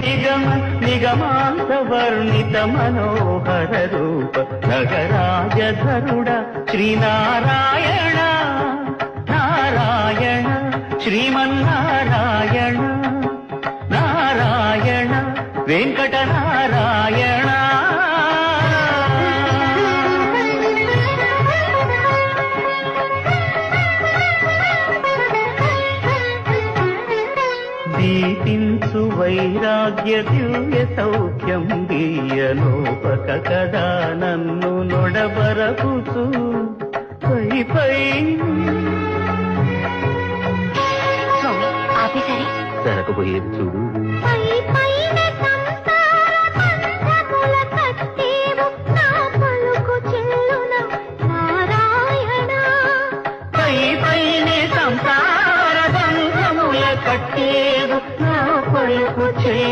నిగమ నిగమాంత వర్ణిత మనోహర రూప నగరాజధరుడ శ్రీనారాయణ నారాయణ శ్రీమన్నారాయణ నారాయణ వెంకట నారాయణ. దీపించు వైరాగ్య దివ్య సౌఖ్యం దీయనోపక కదా నన్ను నొడబరపుచు పై పై. ఆఫీసరే జరగబోయేది చూడు.